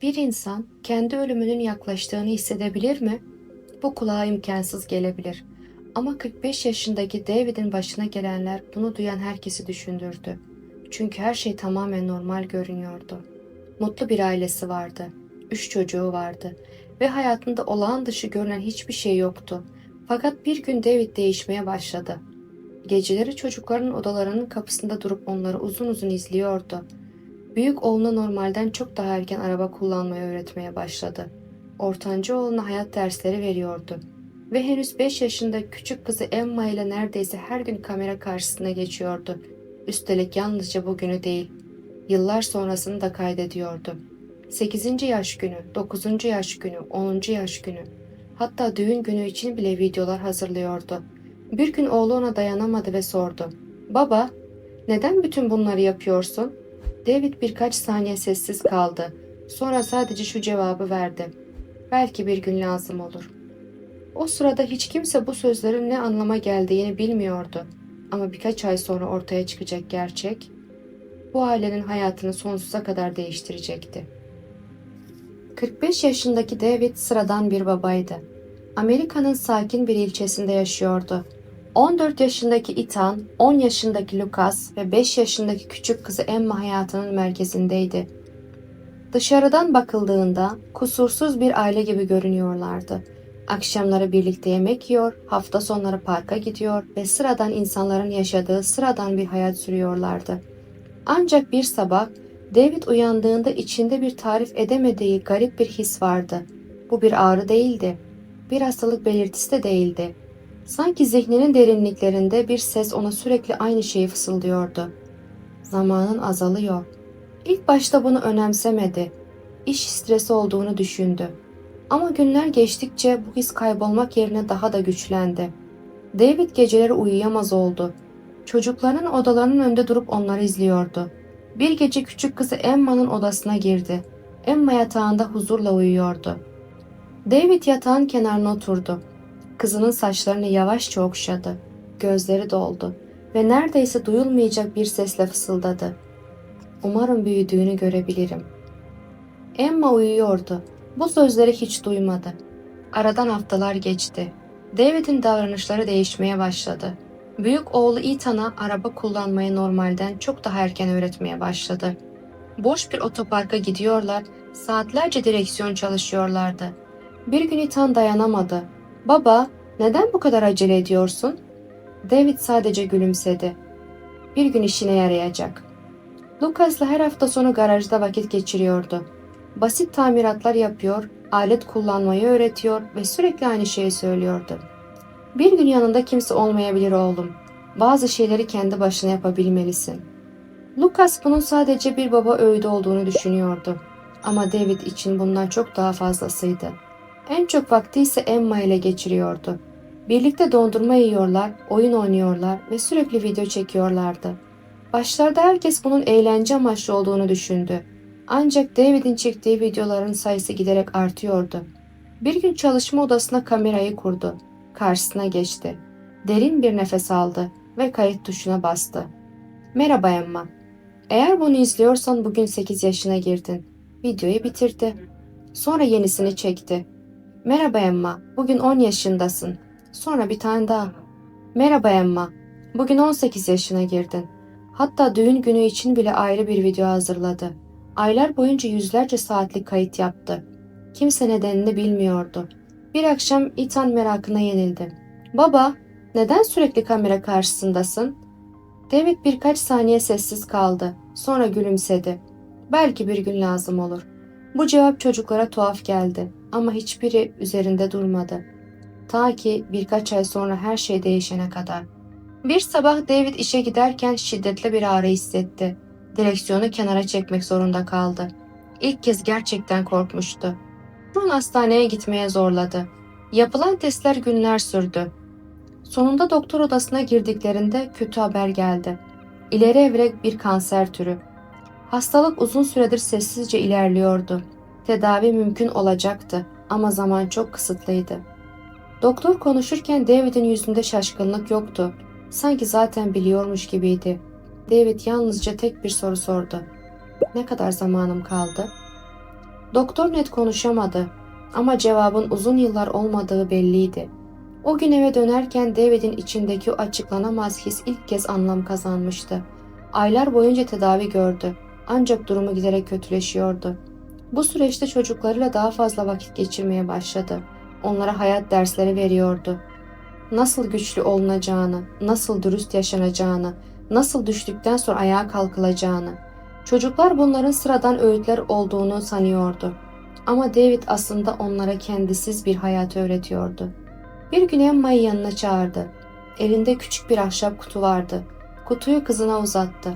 Bir insan kendi ölümünün yaklaştığını hissedebilir mi? Bu kulağa imkansız gelebilir. Ama 45 yaşındaki David'in başına gelenler bunu duyan herkesi düşündürdü. Çünkü her şey tamamen normal görünüyordu. Mutlu bir ailesi vardı. 3 çocuğu vardı ve hayatında olağan dışı görünen hiçbir şey yoktu. Fakat bir gün David değişmeye başladı. Geceleri çocukların odalarının kapısında durup onları uzun uzun izliyordu. Büyük oğluna normalden çok daha erken araba kullanmayı öğretmeye başladı. Ortanca oğluna hayat dersleri veriyordu. Ve henüz 5 yaşında küçük kızı Emma ile neredeyse her gün kamera karşısına geçiyordu. Üstelik yalnızca bugünü değil, yıllar sonrasını da kaydediyordu. 8. yaş günü, 9. yaş günü, 10. yaş günü, hatta düğün günü için bile videolar hazırlıyordu. Bir gün oğlu ona dayanamadı ve sordu. "Baba, neden bütün bunları yapıyorsun?" David birkaç saniye sessiz kaldı. Sonra sadece şu cevabı verdi. "Belki bir gün lazım olur." O sırada hiç kimse bu sözlerin ne anlama geldiğini bilmiyordu. Ama birkaç ay sonra ortaya çıkacak gerçek, bu ailenin hayatını sonsuza kadar değiştirecekti. 45 yaşındaki David sıradan bir babaydı. Amerika'nın sakin bir ilçesinde yaşıyordu. 14 yaşındaki Ethan, 10 yaşındaki Lucas ve 5 yaşındaki küçük kızı Emma hayatının merkezindeydi. Dışarıdan bakıldığında kusursuz bir aile gibi görünüyorlardı. Akşamları birlikte yemek yiyor, hafta sonları parka gidiyor ve sıradan insanların yaşadığı sıradan bir hayat sürüyorlardı. Ancak bir sabah David uyandığında içinde bir tarif edemediği garip bir his vardı. Bu bir ağrı değildi. Bir hastalık belirtisi de değildi. Sanki zihninin derinliklerinde bir ses ona sürekli aynı şeyi fısıldıyordu. Zamanın azalıyor. İlk başta bunu önemsemedi. İş stresi olduğunu düşündü. Ama günler geçtikçe bu his kaybolmak yerine daha da güçlendi. David geceleri uyuyamaz oldu. Çocukların odalarının önünde durup onları izliyordu. Bir gece küçük kızı Emma'nın odasına girdi. Emma yatağında huzurla uyuyordu. David yatağın kenarına oturdu. Kızının saçlarını yavaşça okşadı. Gözleri doldu ve neredeyse duyulmayacak bir sesle fısıldadı. "Umarım büyüdüğünü görebilirim." Emma uyuyordu. Bu sözleri hiç duymadı. Aradan haftalar geçti. David'in davranışları değişmeye başladı. Büyük oğlu Ethan'a araba kullanmayı normalden çok daha erken öğretmeye başladı. Boş bir otoparka gidiyorlar, saatlerce direksiyon çalışıyorlardı. Bir gün Ethan dayanamadı. "Baba, neden bu kadar acele ediyorsun?" David sadece gülümsedi. "Bir gün işine yarayacak." Lucas'la her hafta sonu garajda vakit geçiriyordu. Basit tamiratlar yapıyor, alet kullanmayı öğretiyor ve sürekli aynı şeyi söylüyordu. "Bir gün yanında kimse olmayabilir oğlum. Bazı şeyleri kendi başına yapabilmelisin." Lucas bunun sadece bir baba öğüdü olduğunu düşünüyordu. Ama David için bundan çok daha fazlasıydı. En çok vakti ise Emma ile geçiriyordu. Birlikte dondurma yiyorlar, oyun oynuyorlar ve sürekli video çekiyorlardı. Başlarda herkes bunun eğlence amaçlı olduğunu düşündü. Ancak David'in çektiği videoların sayısı giderek artıyordu. Bir gün çalışma odasına kamerayı kurdu. Karşısına geçti. Derin bir nefes aldı ve kayıt tuşuna bastı. "Merhaba Emma. Eğer bunu izliyorsan bugün 8 yaşına girdin." Videoyu bitirdi. Sonra yenisini çekti. "Merhaba Emma. Bugün 10 yaşındasın." Sonra bir tane daha. "Merhaba Emma. Bugün 18 yaşına girdin." Hatta düğün günü için bile ayrı bir video hazırladı. Aylar boyunca yüzlerce saatlik kayıt yaptı. Kimse nedenini bilmiyordu. Bir akşam Ethan merakına yenildi. "Baba, neden sürekli kamera karşısındasın?" David birkaç saniye sessiz kaldı. Sonra gülümsedi. "Belki bir gün lazım olur." Bu cevap çocuklara tuhaf geldi ama hiçbiri üzerinde durmadı. Ta ki birkaç ay sonra her şey değişene kadar. Bir sabah David işe giderken şiddetli bir ağrı hissetti. Direksiyonu kenara çekmek zorunda kaldı. İlk kez gerçekten korkmuştu. Patron hastaneye gitmeye zorladı. Yapılan testler günler sürdü. Sonunda doktor odasına girdiklerinde kötü haber geldi. İleri evrek bir kanser türü. Hastalık uzun süredir sessizce ilerliyordu. Tedavi mümkün olacaktı ama zaman çok kısıtlıydı. Doktor konuşurken David'in yüzünde şaşkınlık yoktu. Sanki zaten biliyormuş gibiydi. David yalnızca tek bir soru sordu. "Ne kadar zamanım kaldı?" Doktor net konuşamadı ama cevabın uzun yıllar olmadığı belliydi. O gün eve dönerken David'in içindeki o açıklanamaz his ilk kez anlam kazanmıştı. Aylar boyunca tedavi gördü ancak durumu giderek kötüleşiyordu. Bu süreçte çocuklarıyla daha fazla vakit geçirmeye başladı. Onlara hayat dersleri veriyordu. Nasıl güçlü olunacağını, nasıl dürüst yaşanacağını, nasıl düştükten sonra ayağa kalkılacağını. Çocuklar bunların sıradan öğütler olduğunu sanıyordu. Ama David aslında onlara kendisiz bir hayat öğretiyordu. Bir gün Emma'yı yanına çağırdı. Elinde küçük bir ahşap kutu vardı. Kutuyu kızına uzattı.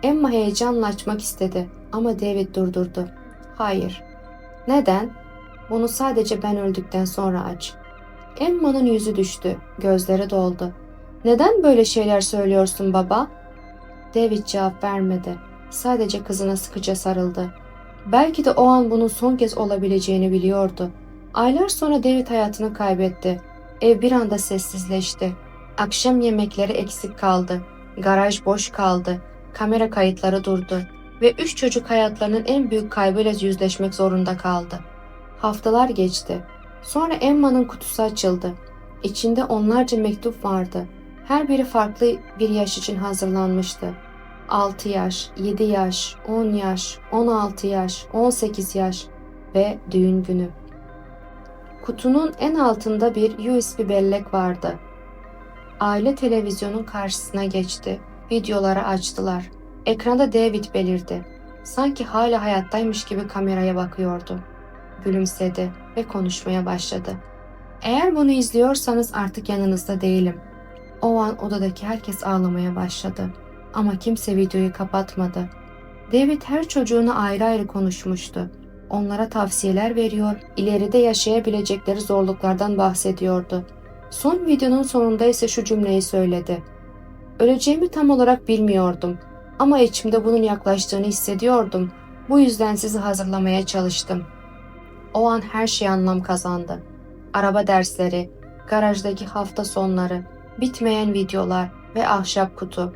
Emma heyecanla açmak istedi ama David durdurdu. Hayır. Neden? Bunu sadece ben öldükten sonra aç. Emma'nın yüzü düştü, gözleri doldu. Neden böyle şeyler söylüyorsun baba? David cevap vermedi. Sadece kızına sıkıca sarıldı. Belki de o an bunun son kez olabileceğini biliyordu. Aylar sonra David hayatını kaybetti. Ev bir anda sessizleşti. Akşam yemekleri eksik kaldı. Garaj boş kaldı. Kamera kayıtları durdu. Ve 3 çocuk hayatlarının en büyük kaybıyla yüzleşmek zorunda kaldı. Haftalar geçti. Sonra Emma'nın kutusu açıldı. İçinde onlarca mektup vardı. Her biri farklı bir yaş için hazırlanmıştı. 6 yaş, 7 yaş, 10 yaş, 16 yaş, 18 yaş ve düğün günü. Kutunun en altında bir USB bellek vardı. Aile televizyonun karşısına geçti. Videoları açtılar. Ekranda David belirdi. Sanki hala hayattaymış gibi kameraya bakıyordu. Gülümsedi ve konuşmaya başladı. Eğer bunu izliyorsanız artık yanınızda değilim. O an odadaki herkes ağlamaya başladı. Ama kimse videoyu kapatmadı. David her çocuğuna ayrı ayrı konuşmuştu. Onlara tavsiyeler veriyor, ileride yaşayabilecekleri zorluklardan bahsediyordu. Son videonun sonunda ise şu cümleyi söyledi. Öleceğimi tam olarak bilmiyordum ama içimde bunun yaklaştığını hissediyordum. Bu yüzden sizi hazırlamaya çalıştım. O an her şey anlam kazandı. Araba dersleri, garajdaki hafta sonları, bitmeyen videolar ve ahşap kutu.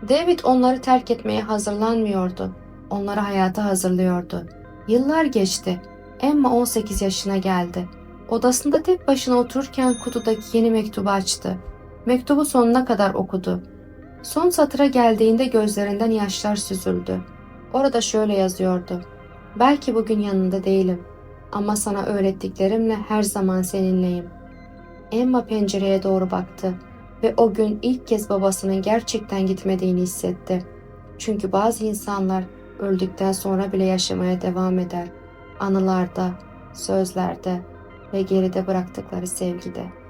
David onları terk etmeye hazırlanmıyordu. Onları hayata hazırlıyordu. Yıllar geçti. Emma 18 yaşına geldi. Odasında tek başına otururken kutudaki yeni mektubu açtı. Mektubu sonuna kadar okudu. Son satıra geldiğinde gözlerinden yaşlar süzüldü. Orada şöyle yazıyordu. Belki bugün yanında değilim ama sana öğrettiklerimle her zaman seninleyim. Emma pencereye doğru baktı ve o gün ilk kez babasının gerçekten gitmediğini hissetti. Çünkü bazı insanlar öldükten sonra bile yaşamaya devam eder. Anılarda, sözlerde ve geride bıraktıkları sevgide.